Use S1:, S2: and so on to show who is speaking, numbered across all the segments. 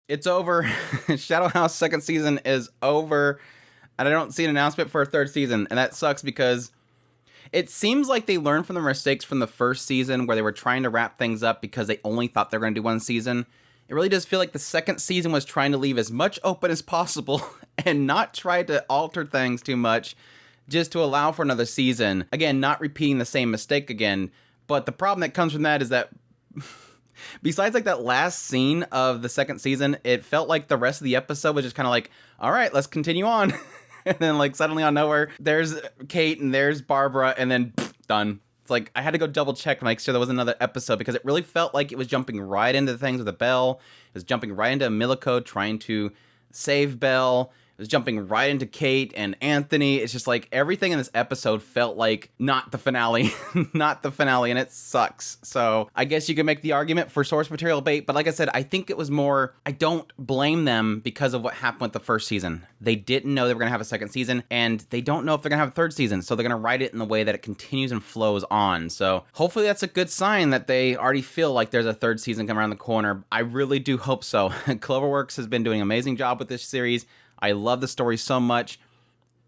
S1: It's over. Shadow House second season is over. And I don't see an announcement for a third season. And that sucks because it seems like they learned from the mistakes from the first season where they were trying to wrap things up because they only thought they were going to do one season. It really does feel like the second season was trying to leave as much open as possible and not try to alter things too much just to allow for another season. Again, not repeating the same mistake again. But the problem that comes from that is that besides like that last scene of the second season, it felt like the rest of the episode was just kind of like, all right, let's continue on. And then like suddenly on nowhere, there's Kate and there's Barbara and then done. It's like I had to go double check to make sure there was another episode because it really felt like it was jumping right into things with the Belle. It was jumping right into Emilico trying to save Belle. It was jumping right into Kate and Anthony. It's just like everything in this episode felt like not the finale, not the finale, and it sucks. So I guess you could make the argument for source material bait, but like I said, I think it was more, I don't blame them because of what happened with the first season. They didn't know they were going to have a second season, and they don't know if they're going to have a third season, so they're going to write it in the way that it continues and flows on. So hopefully that's a good sign that they already feel like there's a third season coming around the corner. I really do hope so. Cloverworks has been doing an amazing job with this series. I love the story so much,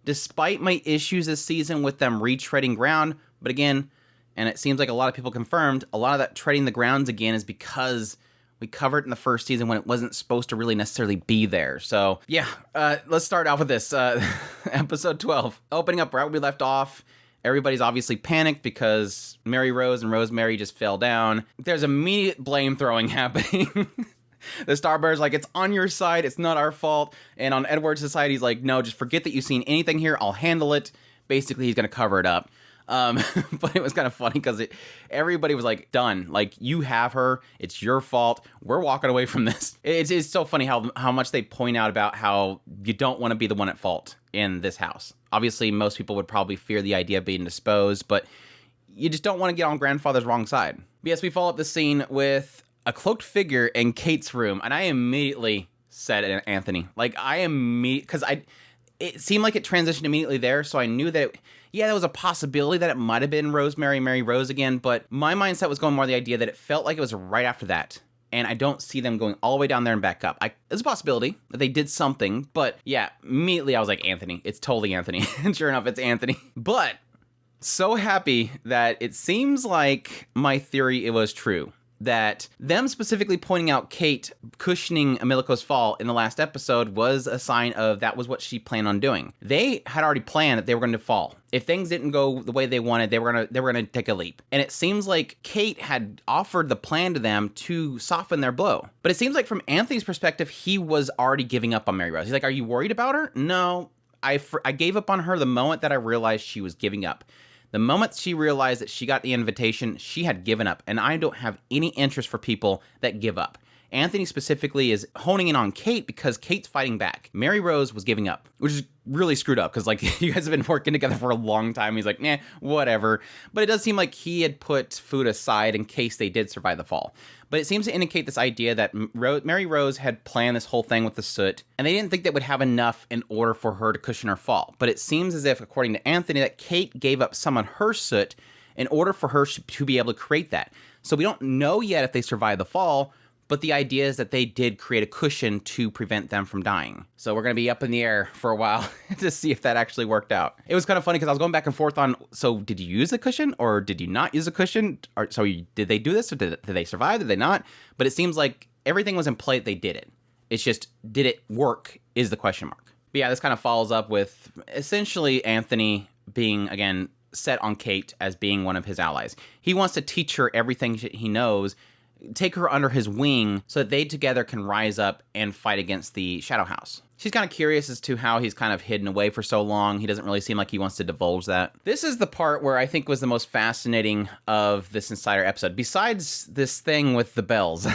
S1: despite my issues this season with them retreading ground. But again, and it seems like a lot of people confirmed, a lot of that treading the grounds again is because we covered it in the first season when it wasn't supposed to really necessarily be there. So yeah, let's start off with this. Episode 12, opening up right where we left off. Everybody's obviously panicked because Mary Rose and Rosemary just fell down. There's immediate blame throwing happening. The Starbear's like, it's on your side, it's not our fault. And on Edward's side, he's like, no, just forget that you've seen anything here, I'll handle it. Basically, he's going to cover it up. But it was kind of funny because everybody was like, done. Like, you have her, it's your fault, we're walking away from this. It's so funny how much they point out about how you don't want to be the one at fault in this house. Obviously, most people would probably fear the idea of being disposed, but you just don't want to get on grandfather's wrong side. But yes, we follow up the scene with a cloaked figure in Kate's room, and I immediately said Anthony. Like, because it seemed like it transitioned immediately there, so I knew that, there was a possibility that it might have been Rosemary, Mary Rose again, but my mindset was going more the idea that it felt like it was right after that, and I don't see them going all the way down there and back up. There's a possibility that they did something, but yeah, immediately I was like, Anthony. It's totally Anthony. And sure enough, it's Anthony. But so happy that it seems like my theory, it was true. That them specifically pointing out Kate cushioning Emilico's fall in the last episode was a sign of that was what she planned on doing. They had already planned that they were going to fall. If things didn't go the way they wanted, they were going to take a leap. And it seems like Kate had offered the plan to them to soften their blow. But it seems like from Anthony's perspective, he was already giving up on Mary Rose. He's like, are you worried about her? No, I gave up on her the moment that I realized she was giving up. The moment she realized that she got the invitation, she had given up, and I don't have any interest for people that give up. Anthony specifically is honing in on Kate because Kate's fighting back. Mary Rose was giving up, which is really screwed up because, like, you guys have been working together for a long time. He's like, nah, whatever. But it does seem like he had put food aside in case they did survive the fall. But it seems to indicate this idea that Mary Rose had planned this whole thing with the soot, and they didn't think they would have enough in order for her to cushion her fall. But it seems as if, according to Anthony, that Kate gave up some of her soot in order for her to be able to create that. So we don't know yet if they survived the fall, but the idea is that they did create a cushion to prevent them from dying. So we're going to be up in the air for a while to see if that actually worked out. It was kind of funny because I was going back and forth on, so did you use the cushion or did you not use a cushion? Did they do this or did they survive? Did they not? But it seems like everything was in play that they did it. It's just, did it work is the question mark. But yeah, this kind of follows up with essentially Anthony being, again, set on Kate as being one of his allies. He wants to teach her everything he knows, take her under his wing so that they together can rise up and fight against the Shadow House. She's kind of curious as to how he's kind of hidden away for so long. He doesn't really seem like he wants to divulge that. This is the part where I think was the most fascinating of this entire episode. Besides this thing with the bells,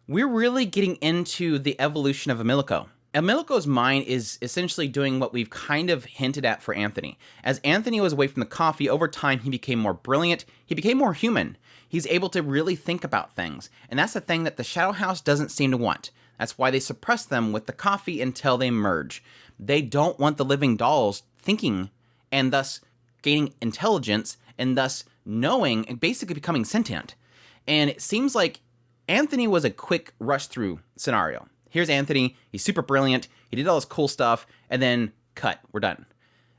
S1: we're really getting into the evolution of Emilico. Emilico's mind is essentially doing what we've kind of hinted at for Anthony. As Anthony was away from the coffee, over time he became more brilliant, he became more human. He's able to really think about things, and that's the thing that the Shadow House doesn't seem to want. That's why they suppress them with the coffee until they merge. They don't want the living dolls thinking and thus gaining intelligence and thus knowing and basically becoming sentient. And it seems like Anthony was a quick rush through scenario. Here's Anthony. He's super brilliant. He did all this cool stuff, and then cut. We're done.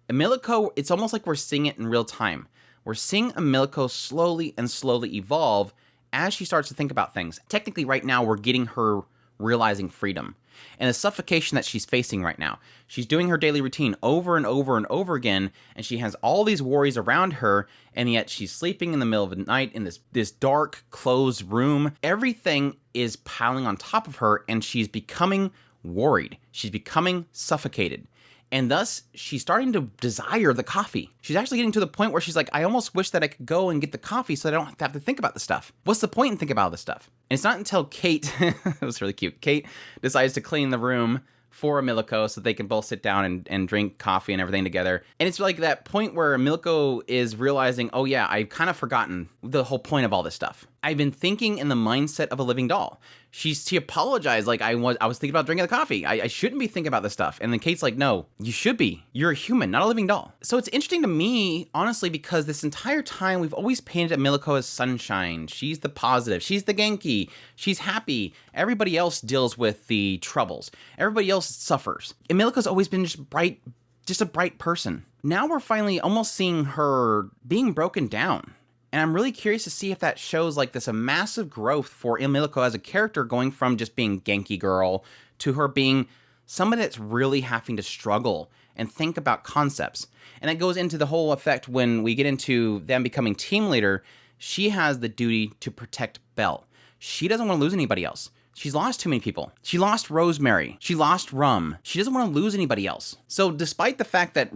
S1: Emilico, it's almost like we're seeing it in real time. We're seeing Emilico slowly and slowly evolve as she starts to think about things. Technically, right now, we're getting her realizing freedom and the suffocation that she's facing right now. She's doing her daily routine over and over and over again, and she has all these worries around her, and yet she's sleeping in the middle of the night in this dark, closed room. Everything is piling on top of her, and she's becoming worried. She's becoming suffocated. And thus, she's starting to desire the coffee. She's actually getting to the point where she's like, I almost wish that I could go and get the coffee so I don't have to think about this stuff. What's the point in thinking about this stuff? And it's not until Kate, it was really cute, Kate decides to clean the room for Emilico so they can both sit down and drink coffee and everything together. And it's like that point where Emilico is realizing, oh yeah, I've kind of forgotten the whole point of all this stuff. I've been thinking in the mindset of a living doll. She apologized, like I was thinking about drinking the coffee. I shouldn't be thinking about this stuff. And then Kate's like, no, you should be. You're a human, not a living doll. So it's interesting to me, honestly, because this entire time we've always painted Emilico as sunshine. She's the positive. She's the Genki. She's happy. Everybody else deals with the troubles. Everybody else suffers. Emilico's always been just a bright person. Now we're finally almost seeing her being broken down. And I'm really curious to see if that shows like this a massive growth for Emilico as a character, going from just being Genki girl to her being somebody that's really having to struggle and think about concepts. And that goes into the whole effect when we get into them becoming team leader. She has the duty to protect Belle. She doesn't want to lose anybody else. She's lost too many people. She lost Rosemary. She lost Rum. She doesn't want to lose anybody else. So despite the fact that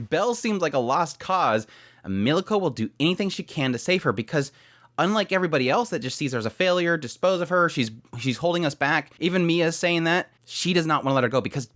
S1: Belle seems like a lost cause, Emilico will do anything she can to save her, because unlike everybody else that just sees her as a failure, dispose of her, she's holding us back. Even Mia's saying that. She does not want to let her go, because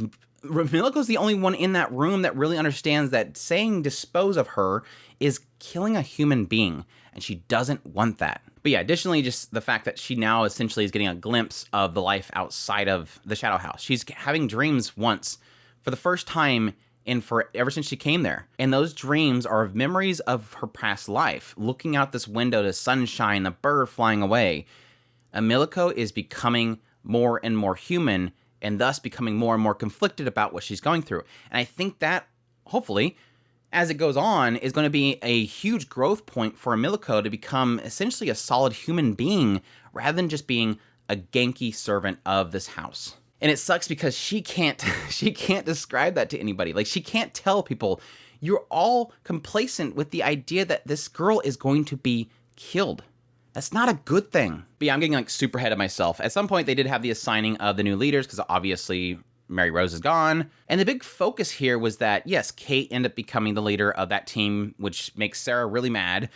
S1: Emilico's the only one in that room that really understands that saying dispose of her is killing a human being, and she doesn't want that. But yeah, additionally, just the fact that she now essentially is getting a glimpse of the life outside of the Shadow House. She's having dreams once for the first time ever since she came there. And those dreams are of memories of her past life, looking out this window to sunshine, the bird flying away. Emilico is becoming more and more human, and thus becoming more and more conflicted about what she's going through. And I think that, hopefully, as it goes on, is going to be a huge growth point for Emilico to become essentially a solid human being, rather than just being a Genki servant of this house. And it sucks because she can't describe that to anybody. Like, she can't tell people. You're all complacent with the idea that this girl is going to be killed. That's not a good thing. But yeah, I'm getting like super ahead of myself. At some point, they did have the assigning of the new leaders, because obviously Mary Rose is gone. And the big focus here was that, yes, Kate ended up becoming the leader of that team, which makes Sarah really mad.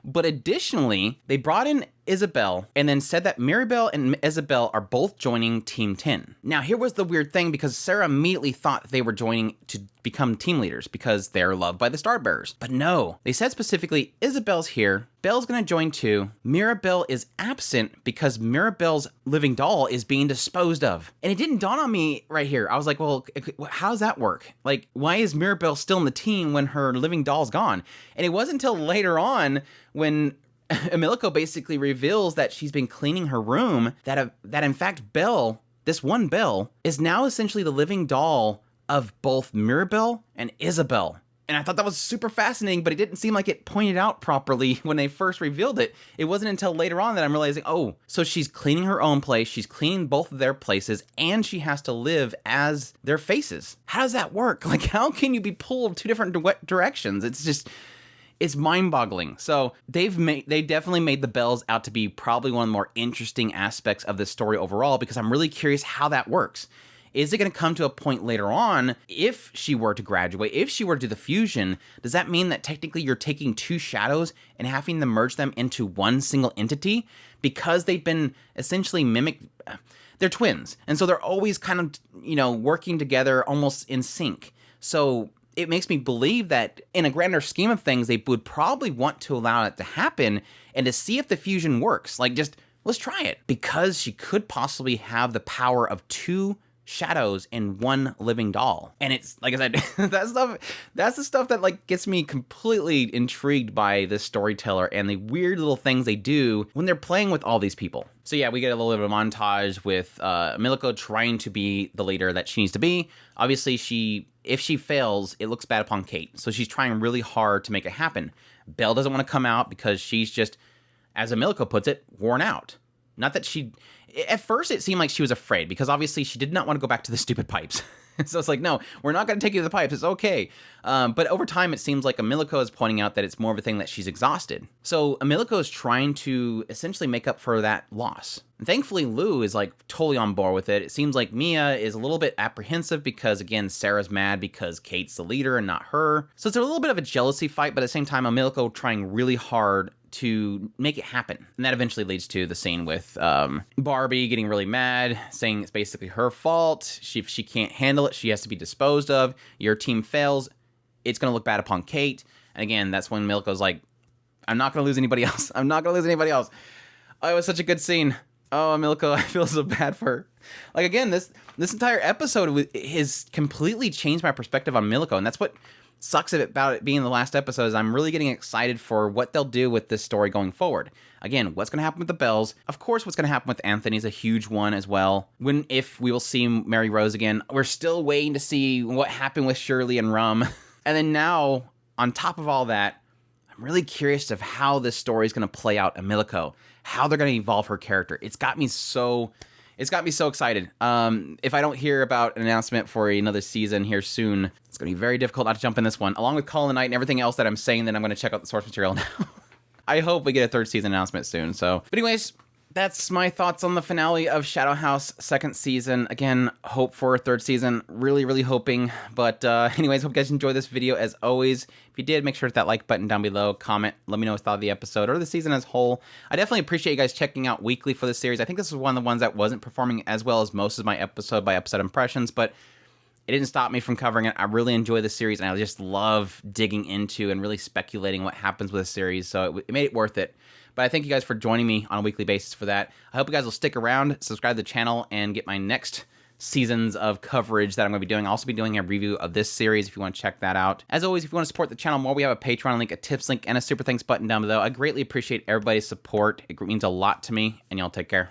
S1: But additionally, they brought in Isabel and then said that Mirabelle and Isabel are both joining Team 10. Now, here was the weird thing, because Sarah immediately thought they were joining to become team leaders because they're loved by the Starbearers. But no, they said specifically, Isabel's here, Belle's gonna join too. Mirabelle is absent because Mirabelle's living doll is being disposed of. And it didn't dawn on me right here. I was like, well, how does that work? Like, why is Mirabelle still in the team when her living doll's gone? And it wasn't until later on when Emilico basically reveals that she's been cleaning her room, that in fact Belle, this one Belle, is now essentially the living doll of both Mirabelle and Isabel. And I thought that was super fascinating, but it didn't seem like it pointed out properly when they first revealed it. It wasn't until later on that I'm realizing, oh, so she's cleaning her own place, she's cleaning both of their places, and she has to live as their faces. How does that work? Like, how can you be pulled two different directions? It's mind-boggling. So they definitely made the Bells out to be probably one of the more interesting aspects of this story overall, because I'm really curious how that works. Is it going to come to a point later on, if she were to graduate, if she were to do the fusion, does that mean that technically you're taking two shadows and having to merge them into one single entity? Because they've been essentially they're twins. And so they're always kind of, working together almost in sync. So it makes me believe that in a grander scheme of things, they would probably want to allow it to happen and to see if the fusion works. Like, just, let's try it. Because she could possibly have the power of two shadows in one living doll. And it's, like I said, that's the stuff that like gets me completely intrigued by this storyteller and the weird little things they do when they're playing with all these people. So yeah, we get a little bit of a montage with Emilico trying to be the leader that she needs to be. Obviously, if she fails, it looks bad upon Kate. So she's trying really hard to make it happen. Belle doesn't want to come out because she's just, as Emilico puts it, worn out. Not that she... At first, it seemed like she was afraid because obviously she did not want to go back to the stupid pipes. So it's like, no, we're not going to take you to the pipes. It's okay. But over time, it seems like Emilico is pointing out that it's more of a thing that she's exhausted. So Emilico is trying to essentially make up for that loss. And thankfully, Lou is like totally on board with it. It seems like Mia is a little bit apprehensive because, again, Sarah's mad because Kate's the leader and not her. So it's a little bit of a jealousy fight, but at the same time, Emilico trying really hard to make it happen. And that eventually leads to the scene with Barbie getting really mad, saying it's basically her fault. If she can't handle it, she has to be disposed of. Your team fails, it's going to look bad upon Kate. And again, that's when Emilico's like, I'm not going to lose anybody else. I'm not going to lose anybody else. Oh, it was such a good scene. Oh, Emilico, I feel so bad for her. Like, again, this entire episode has completely changed my perspective on Emilico, and that's what sucks about it being the last episode is I'm really getting excited for what they'll do with this story going forward. Again, what's going to happen with the Bells? Of course, what's going to happen with Anthony's a huge one as well. If we will see Mary Rose again. We're still waiting to see what happened with Shirley and Rum. And then now, on top of all that, I'm really curious of how this story is going to play out Emilico, how they're going to evolve her character. It's got me so excited. If I don't hear about an announcement for another season here soon, it's going to be very difficult not to jump in this one. Along with Call of the Night and everything else that I'm saying, then I'm going to check out the source material now. I hope we get a third season announcement soon. So, but anyways, that's my thoughts on the finale of Shadow House second season. Again, hope for a third season. Really, really hoping. But anyways, hope you guys enjoyed this video as always. If you did, make sure to hit that like button down below. Comment. Let me know what you thought of the episode or the season as a whole. I definitely appreciate you guys checking out weekly for this series. I think this is one of the ones that wasn't performing as well as most of my episode by episode impressions, but it didn't stop me from covering it. I really enjoy this series, and I just love digging into and really speculating what happens with the series, so it made it worth it. But I thank you guys for joining me on a weekly basis for that. I hope you guys will stick around, subscribe to the channel, and get my next seasons of coverage that I'm going to be doing. I'll also be doing a review of this series if you want to check that out. As always, if you want to support the channel more, we have a Patreon link, a tips link, and a super thanks button down below. I greatly appreciate everybody's support. It means a lot to me, and y'all take care.